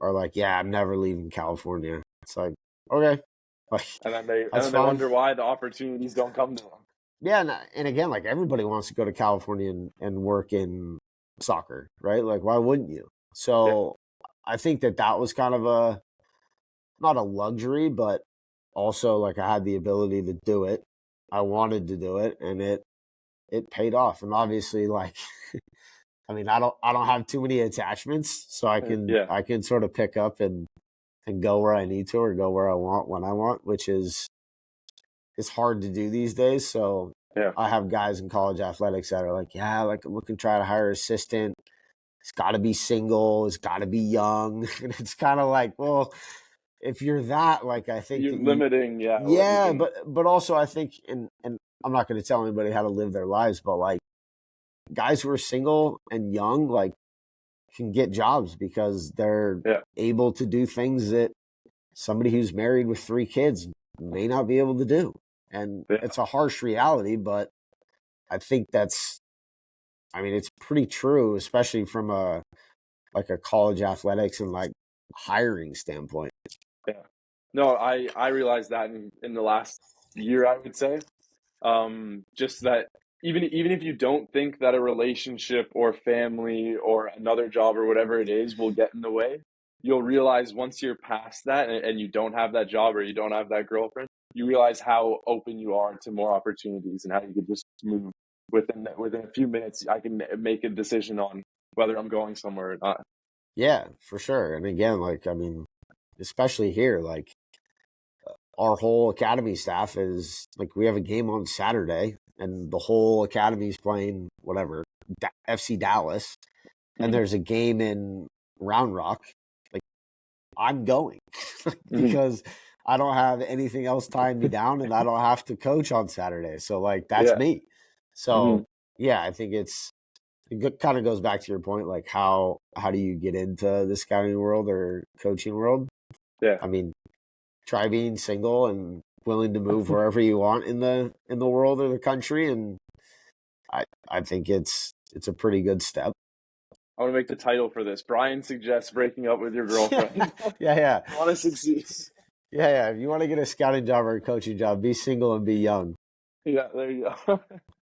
are like, yeah, I'm never leaving California. It's like, okay, like And then they and that's then they fine. wonder why the opportunities don't come to them. Yeah, and again, like everybody wants to go to California and work in soccer, right? Like why wouldn't you? Yeah. So I think that was kind of a not a luxury, but also like I had the ability to do it. I wanted to do it, and it paid off. And obviously, like I mean, I don't have too many attachments, so I can Yeah. I can sort of pick up and go where I need to, or go where I want when I want, which is it's hard to do these days. So Yeah. I have guys in college athletics that are like, yeah, like I'm looking to try to hire an assistant. It's got to be single. It's got to be young, and it's kind of like, well, if you're that, like, I think You're that you, limiting, yeah, what you yeah, can. but also I think, and I'm not going to tell anybody how to live their lives, but like guys who are single and young, like can get jobs because they're Yeah. able to do things that somebody who's married with 3 kids may not be able to do. And Yeah. it's a harsh reality, but I think I mean, it's pretty true, especially from a like a college athletics and like hiring standpoint. Yeah. No, I realized that in the last year, I would say. Just that even if you don't think that a relationship or family or another job or whatever it is will get in the way, you'll realize once you're past that and you don't have that job or you don't have that girlfriend, you realize how open you are to more opportunities and how you could just move within a few minutes. I can make a decision on whether I'm going somewhere or not. Yeah, for sure. And again, like, I mean, especially here, like our whole academy staff is like, we have a game on Saturday and the whole academy's playing whatever, FC Dallas, and Hmm. there's a game in Round Rock. Like, I'm going Hmm. because I don't have anything else tying me down and I don't have to coach on Saturday. So, like, that's Yeah. me. Hmm. So, yeah, I think kind of goes back to your point, like how do you get into the scouting world or coaching world? Yeah. I mean, try being single and willing to move wherever you want in the world or the country, and I think it's a pretty good step. I want to make the title for this. Brian suggests breaking up with your yeah, girlfriend. yeah, You want to succeed. yeah. If you want to get a scouting job or a coaching job, be single and be young. Yeah, there you go.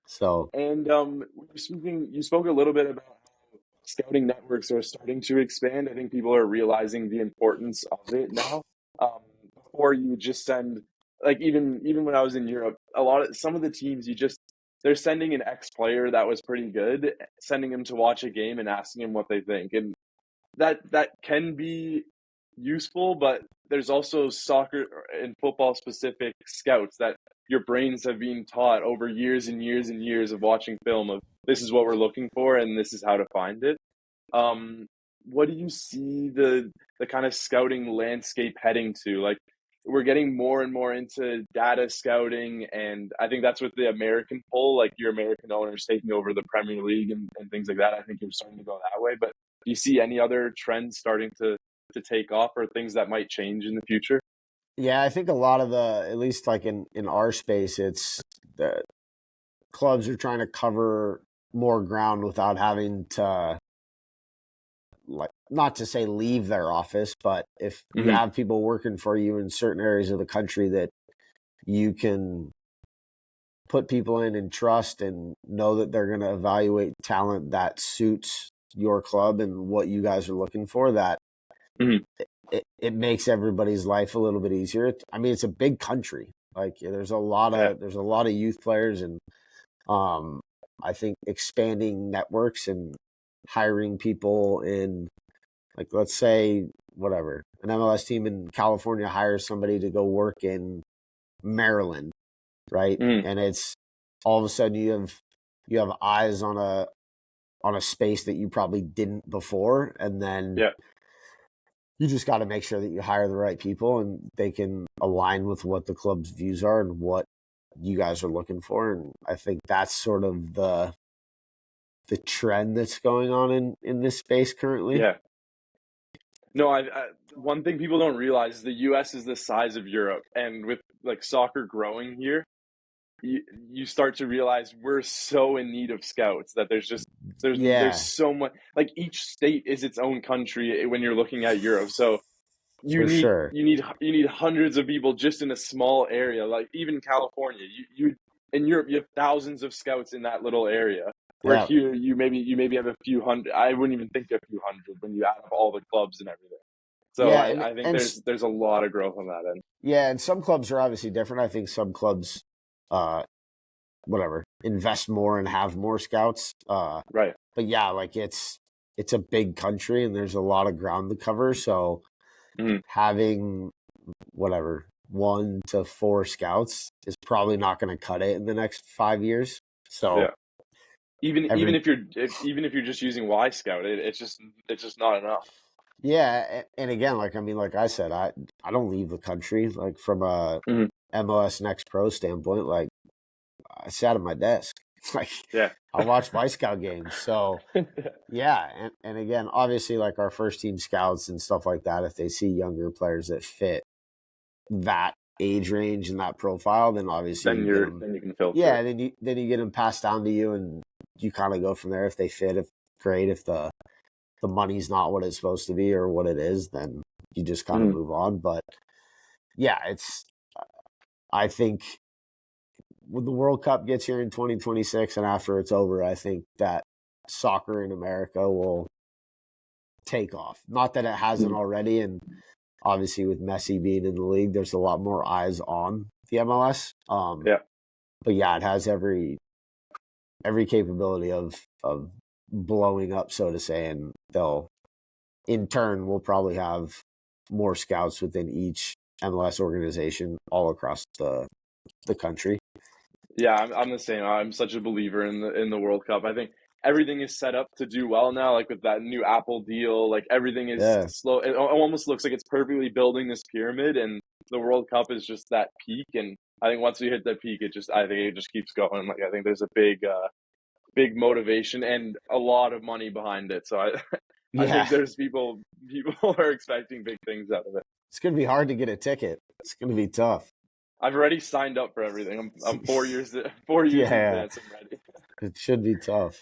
So And you spoke a little bit about how scouting networks are starting to expand. I think people are realizing the importance of it now. Um, Before you would just send, like even when I was in Europe, some of the teams they're sending an ex player that was pretty good, sending him to watch a game and asking him what they think, and that can be useful, but there's also soccer and football specific scouts that your brains have been taught over years and years and years of watching film of this is what we're looking for and this is how to find it. Um, what do you see the kind of scouting landscape heading to? Like we're getting more and more into data scouting, and I think that's with the American pull, like your American owners taking over the Premier League and things like that. I think you're starting to go that way. But do you see any other trends starting to take off or things that might change in the future? yeah, I think a lot of at least like in our space, it's the clubs are trying to cover more ground without having to, like, not to say leave their office, but if you Hmm. have people working for you in certain areas of the country that you can put people in and trust and know that they're going to evaluate talent that suits your club and what you guys are looking for, that Hmm. it makes everybody's life a little bit easier. I mean, it's a big country. Like, Yeah. there's a lot of youth players, and um I think expanding networks and hiring people in, like, let's say whatever, an MLS team in California hires somebody to go work in Maryland, right? Hmm. And it's all of a sudden you have eyes on a space that you probably didn't before, and then Yeah. you just got to make sure that you hire the right people and they can align with what the club's views are and what you guys are looking for. And I think that's sort of the trend that's going on in this space currently. Yeah. No, one thing people don't realize is the U.S. is the size of Europe, and with like soccer growing here, you, you start to realize we're so in need of scouts that there's Yeah, so much, like each state is its own country when you're looking at Europe. So for sure. you need hundreds of people just in a small area. Like even California, you in Europe you have thousands of scouts in that little area. Where Yeah. here you maybe have a few hundred. I wouldn't even think a few hundred when you add up all the clubs and everything. So Yeah, I think there's a lot of growth on that end. yeah, and some clubs are obviously different. I think some clubs uh whatever, invest more and have more scouts. Right. But yeah, like it's a big country and there's a lot of ground to cover. So Hmm. having whatever 1 to 4 scouts is probably not going to cut it in the next 5 years. So Yeah. Even every even if you're just using Y Scout, it's just not enough. yeah, and again, like, I mean, like I said, I don't leave the country, like, from a Hmm. MLS Next Pro standpoint. Like, I sat at my desk, like, Yeah. I watch Y Scout games. So yeah, and again, obviously, like, our first team scouts and stuff like that, if they see younger players that fit that age range and that profile, then obviously you get them. then you can filter Yeah, it. then you get them passed down to you, and you kind of go from there. If they fit, if great. If the money's not what it's supposed to be or what it is, then you just kind of Hmm. move on. But yeah, I think when the World Cup gets here in 2026 and after it's over, I think that soccer in America will take off. Not that it hasn't already, and obviously with Messi being in the league, there's a lot more eyes on the MLS. Yeah. But yeah, it has every capability of blowing up, so to say, and they'll in turn will probably have more scouts within each MLS organization all across the country. Yeah, I'm the same. I'm such a believer in the World Cup. I think everything is set up to do well now, like with that new Apple deal. Like everything is Yeah. slow. It almost looks like it's perfectly building this pyramid, and the World Cup is just that peak. And I think once we hit that peak, I think it just keeps going. Like I think there's a big motivation and a lot of money behind it. So I Yeah. think there's people are expecting big things out of it. It's going to be hard to get a ticket. It's going to be tough. I've already signed up for everything. I'm 4 years in advance. I'm ready. It should be tough.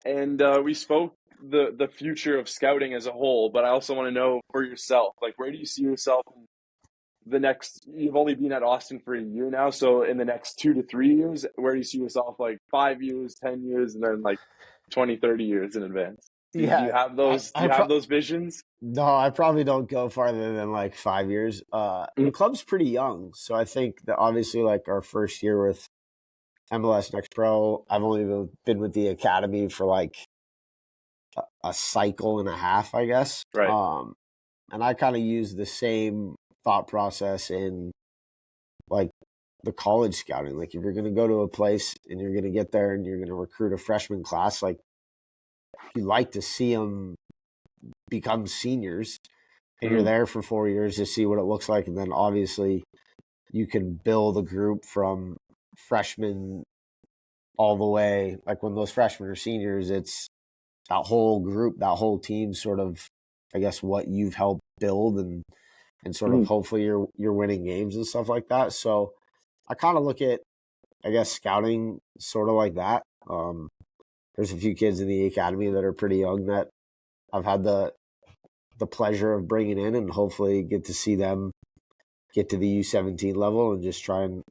And we spoke the future of scouting as a whole, but I also want to know for yourself, like where do you see yourself in the next? You've only been at Austin for a year now, so in the next 2 to 3 years, where do you see yourself? Like 5 years, 10 years, and then like 20, 30 years in advance. Do you have those? Do you have those visions? No, I probably don't go farther than like 5 years. The club's pretty young, so I think that obviously like our first year with MLS Next Pro, I've only been with the academy for like a cycle and a half, I guess. Right. And I kind of use the same thought process in like the college scouting. Like if you're going to go to a place and you're going to get there and you're going to recruit a freshman class, like you like to see them become seniors, and you're there for 4 years to see what it looks like. And then obviously you can build a group from freshmen all the way. Like when those freshmen are seniors, it's that whole group, that whole team sort of, I guess, what you've helped build and sort of hopefully you're winning games and stuff like that. So I kind of look at, I guess, scouting sort of like that. There's a few kids in the academy that are pretty young that I've had the pleasure of bringing in, and hopefully get to see them get to the U17 level and just try and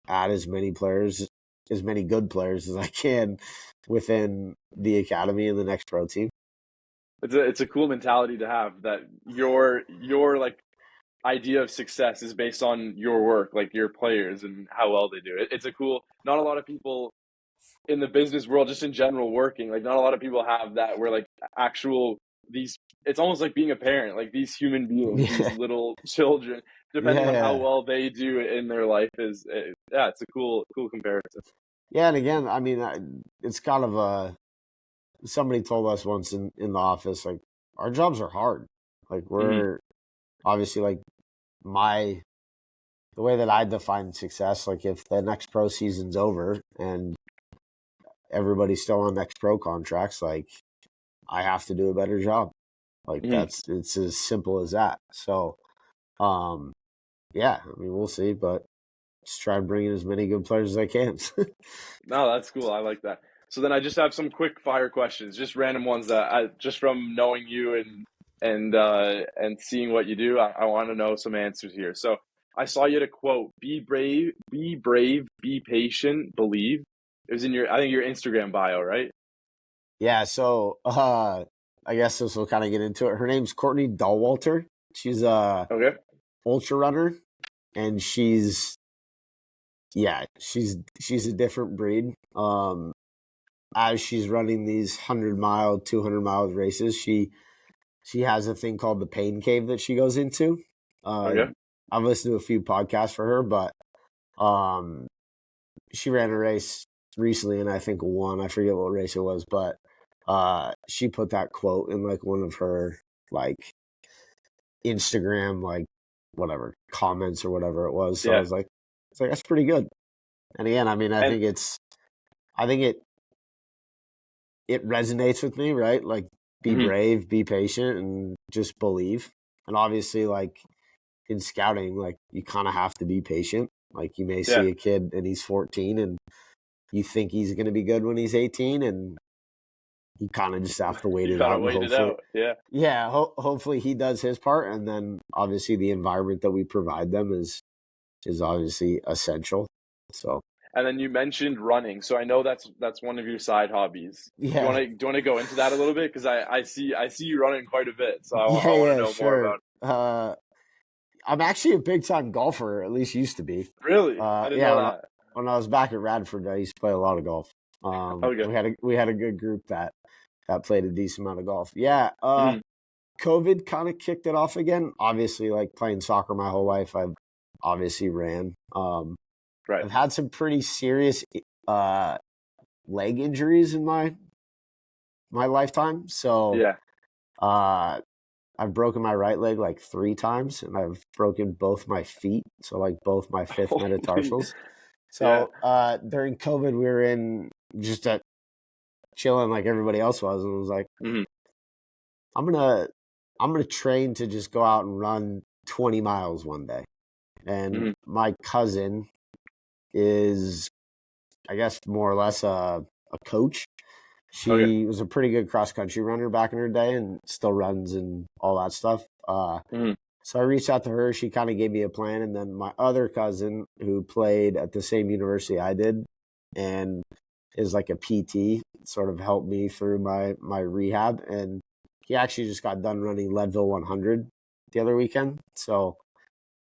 add as many good players as I can within the academy and the next pro team. It's a cool mentality to have, that your like idea of success is based on your work, like your players and how well they do. It's a cool. Not a lot of people in the business world, just in general, working, like not a lot of people have that, where like actual these. It's almost like being a parent, like these human beings, these little children, depending on how well they do in their life it's a cool comparison. Yeah, and again, I mean, it's kind of somebody told us once in the office, like our jobs are hard. Like we're obviously like the way that I define success, like if the next pro season's over and everybody's still on next pro contracts, like I have to do a better job. Like it's as simple as that. So, yeah, I mean, we'll see, but just try and bring in as many good players as I can. No, that's cool. I like that. So then I just have some quick fire questions, just random ones that just from knowing you and seeing what you do, I want to know some answers here. So I saw you had a quote: "Be brave, be patient, believe." It was in I think your Instagram bio, right? Yeah. So I guess this will kind of get into it. Her name's Courtney Dahlwalter. She's a ultra runner, and she's a different breed. As she's running these 100-mile, 200-mile races, she has a thing called the pain cave that she goes into. I've listened to a few podcasts for her, but she ran a race recently and I think won. I forget what race it was, but she put that quote in like one of her like Instagram like whatever comments or whatever it was. So I was like, that's pretty good. And again, I mean, I think it resonates with me, right? Like be brave, be patient, and just believe. And obviously, like in scouting, like you kind of have to be patient. Like you may see a kid and he's 14 and you think he's going to be good when he's 18, and you kind of just have to wait it out. Hopefully he does his part, and then obviously the environment that we provide them is obviously essential. So And then you mentioned running, so I know that's one of your side hobbies. yeah, Do you want to go into that a little bit? Because I see you running quite a bit, so I want to yeah, know more sure. about it. I'm actually a big time golfer, at least used to be. Really, I didn't Yeah, know that. when I was back at Radford, I used to play a lot of golf. Okay. We had a good group that played a decent amount of golf. Yeah, Mhm. COVID kind of kicked it off again. Obviously, like playing soccer my whole life, I've obviously ran. Right. I've had some pretty serious uh, leg injuries in my lifetime. So Yeah. uh, I've broken my right leg like 3 times, and I've broken both my feet, so like both my fifth Holy. metatarsals. Yeah. So during COVID, we were in just at chilling like everybody else was, and I was like, Hmm. I'm gonna train to just go out and run 20 miles one day. And Hmm. my cousin is, I guess, more or less a coach. Okay. She was a pretty good cross country runner back in her day and still runs and all that stuff. Hmm. So I reached out to her. She kind of gave me a plan. And then my other cousin, who played at the same university I did and is like a PT, sort of helped me through my rehab. And he actually just got done running Leadville 100 the other weekend. So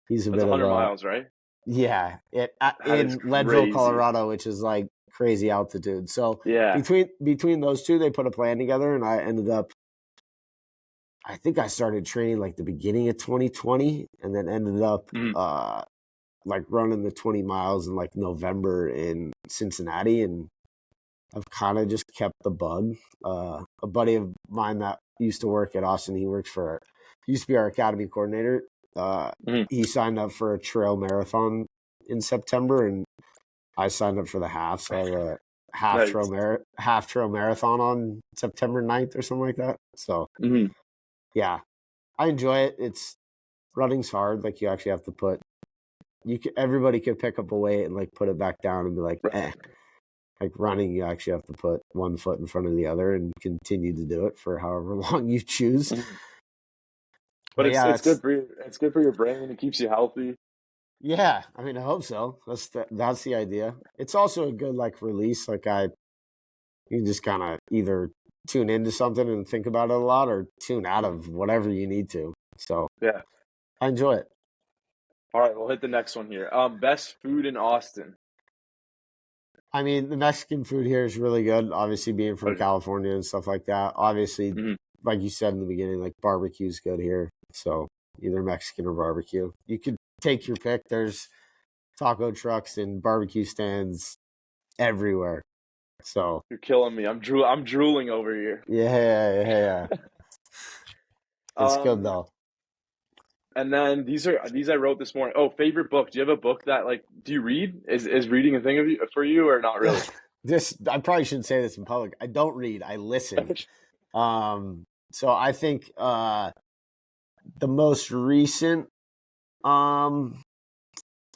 he's a That's bit of 100 a, miles, right? yeah, That is in Leadville, crazy. Colorado, which is like crazy altitude. So Yeah. between those two, they put a plan together, and I ended up. I think I started training like the beginning of 2020, and then ended up Hmm. like running the 20 miles in like November in Cincinnati, and I've kind of just kept the bug. A buddy of mine that used to work at Austin, he used to be our academy coordinator. Uh, Hmm. he signed up for a trail marathon in September, and I signed up for the half. So I have a Nice. half trail marathon on September 9th or something like that. So Hmm. yeah, I enjoy it. It's running's hard. Like you actually have to put everybody could pick up a weight and like put it back down and be like, Right. eh. Like running, you actually have to put one foot in front of the other and continue to do it for however long you choose. Mhm. But But yeah, it's good for it's good for your brain. It keeps you healthy. yeah. I mean, I hope so. That's the idea. It's also a good like release. Like you can just kind of either tune into something and think about it a lot, or tune out Mhm. of whatever you need to. So Yeah. I enjoy it. All right, we'll hit the next one here. Best food in Austin. I mean, the Mexican food here is really good. Obviously, being from Okay. California and stuff like that. Obviously, Hmm. like you said in the beginning, like barbecue's good here. So either Mexican or barbecue. You could take your pick. There's taco trucks and barbecue stands everywhere. So You're killing me. I'm drooling over here. yeah. It's good Um, though. and then these I wrote this morning. Oh, favorite book. Do you have a book that like do you read? Is reading a thing of you for you or not really? This I probably shouldn't say this in public. I don't read. I listen. Um, so I think the most recent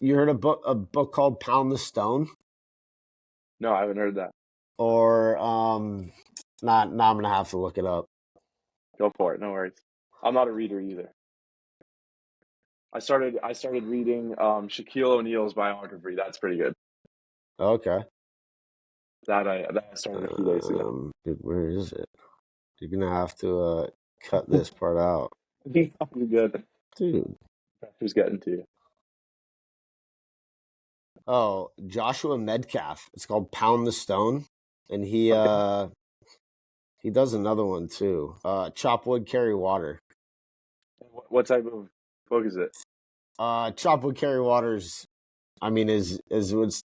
you heard a book called Pound the Stone, No, I haven't heard that. or not? Now I'm gonna have to look it up. Go for it. No worries. I'm not a reader either. I started reading Shaquille O'Neal's biography. That's pretty good. Okay. That I started a few days ago. Dude, where is it? You're gonna have to cut this part out, You're good. dude. Who's getting to you? Oh, Joshua Medcalf. It's called Pound the Stone, and Okay. he does another one too. Chop Wood, Carry Water. What type of book is it? Chop Wood, Carry Water's. I mean, is what's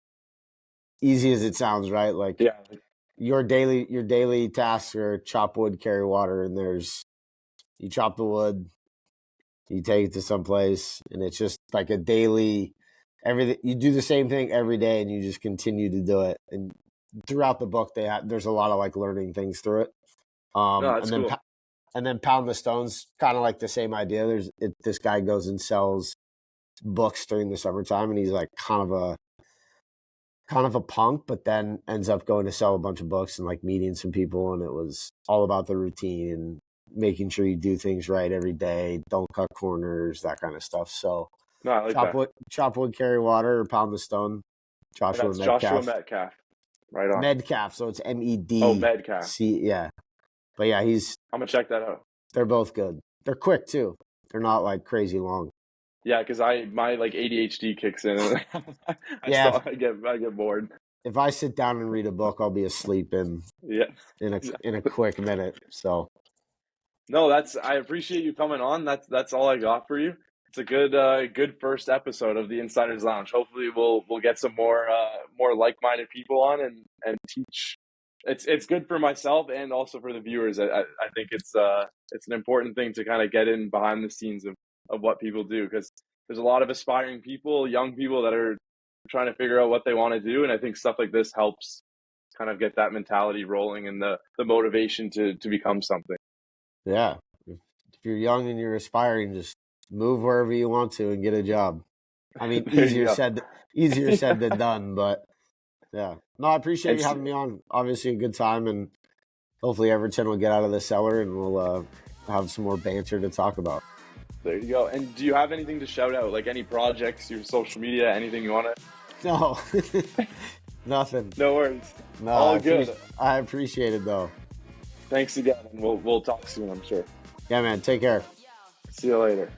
easy as it sounds, right? Like Yeah. your daily tasks are chop wood, carry water, and there's you chop the wood, you take it to some place, and it's just like a daily everything. You do the same thing every day, and you just continue to do it. And throughout the book, there's a lot of like learning things through it. No, And that's then cool. Pound the Stones, kind of like the same idea. This guy goes and sells books during the summertime, and he's like kind of a punk, but then ends up going to sell a bunch of books and like meeting some people. And it was all about the routine and making sure you do things right every day. Don't cut corners, that kind of stuff. So No, I like that. chop wood, carry water, or pound the stone. And Joshua that's Joshua Metcalf. Metcalf. Right on. Medcalf, so it's Oh, Metcalf. MEDC. Yeah, but yeah, I'm gonna check that out. they're both good. They're quick too. They're not like crazy long. Yeah, because my like ADHD kicks in, and Yeah, I get bored. if I sit down and read a book, I'll be asleep Yeah, in a quick minute. So no, I appreciate you coming on. That's all I got for you. It's a good first episode of the Insiders Lounge. Hopefully we'll get some more like-minded people on and teach. It's good for myself and also for the viewers. I think it's an important thing to kind of get in behind the scenes of what people do, because there's a lot of aspiring people, young people that are trying to figure out what they want to do, and I think stuff like this helps kind of get that mentality rolling and the motivation to become something. yeah, if you're young and you're aspiring, just move wherever you want to and get a job. I mean, There you go. easier said than done, but yeah. No, I appreciate you And having me on. Obviously, a good time, and hopefully Everton will get out of the cellar and we'll have some more banter to talk about. there you go. And do you have anything to shout out, like any projects, your social media, anything you want to? No, nothing. No worries. No, All good. I appreciate it though. Thanks again, and we'll talk soon, I'm sure. Yeah, man. Take care. See you later.